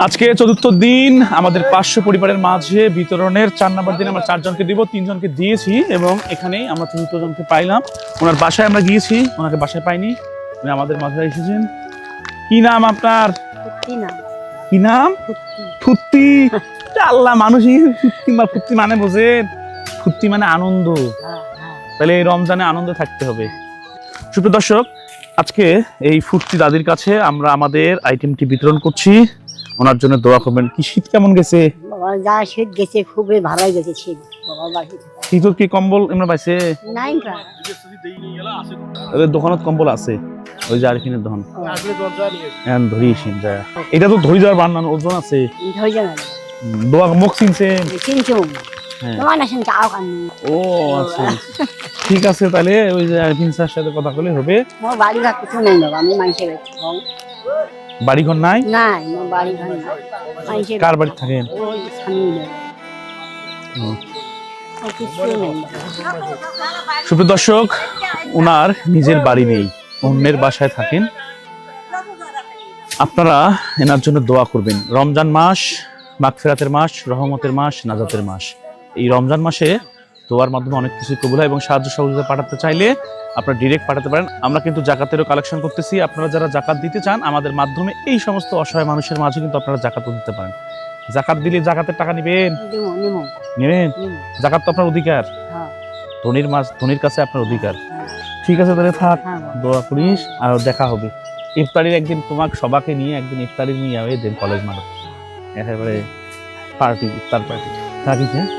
আজকে চতুর্থ দিন আমাদের 500 পরিবারের মাঝে বিতরণের 4 নম্বর দিন আমরা 4 জনকে দিব, 3 জনকে দিয়েছি এবং এখানেই আমরা চতুর্থ জনকে পাইলাম। ওনার বাসায় আমরা গিয়েছি, ওনাকে বাসায় পাইনি, উনি আমাদের মাঝে এসেছেন। কি নাম আপনার? কি নাম? ফুত্তি। আল্লাহ, মানুষই ফুত্তি মানে বোঝেন? ফুত্তি মানে আনন্দ। তাহলে এই রমজানে আনন্দ থাকতে হবে। সুপ্রিয় দর্শক, আজকে এই ফুর্তি দাদির কাছে আমরা আমাদের আইটেমটি বিতরণ করছি। ওনার জন্য দোয়া করবেন। কি শীত কেমন গেছে? বাবা যা শীত গেছে, খুবই ভালোই গেছে শীত। বাবা শীতত কি কম্বল এমরা পাইছে? নাই কা ওদের দোকানত কম্বল আছে, ওই যে আরিফিনের দোকান। এখন ধরিয়েছেন যায়, এটা তো ধরি যাওয়ার বানানো ওজন আছে। ধরে যাবে দোয়া মুখ চিনছেন? চিনচুম হ্যাঁ। তোমার নাসেন চাও কান ও আচ্ছা, ঠিক আছে, তাহলে ওই যে আরিফিন স্যারের সাথে কথা বলে হবে। মোর বাড়ি ঘর কিছু নাই বাবা, আমি মানুষের বাড়িঘর নাই? নাই, মোর বাড়ি ঘর নাই। মানুষের কার বাড়ি থাকেন? ওই সামনে কিছু নেই। সুপ্রিয় দর্শক, ওনার নিজের বাড়ি নেই, অন্যের বাসায় থাকেন। আপনারা এনার জন্য দোয়া করবেন। রমজান মাস মাগফিরাতের মাস, রহমতের মাস, নাজাতের মাস। এই রমজান মাসে দোয়ার মাধ্যমে অনেক কিছু কবুল হয় এবং সাহায্য সহযোগিতা পাঠাতে চাইলে আপনারা ডিরেক্ট পাঠাতে পারেন। আমরা কিন্তু জাকাতেরও কালেকশন করতেছি। আপনারা যারা জাকাত দিতে চান আমাদের মাধ্যমে এই সমস্ত অসহায় মানুষের মাঝে কিন্তু আপনারা জাকাতও দিতে পারেন। জাকাত দিলে জাকাতের টাকা নেবেন? নেবেন। জাকাত তো আপনার অধিকার, ধনির কাছে আপনার অধিকার। ঠিক আছে, তাহলে থাক, দোয়া করিস, আর দেখা হবে ইফতারির একদিন। তোমাকে সবাইকে নিয়ে একদিন ইফতারি নিয়ে যাবে, দেন কলেজ মাঠে একেবারে পার্টি, ইফতার পার্টি থাকিস। হ্যাঁ।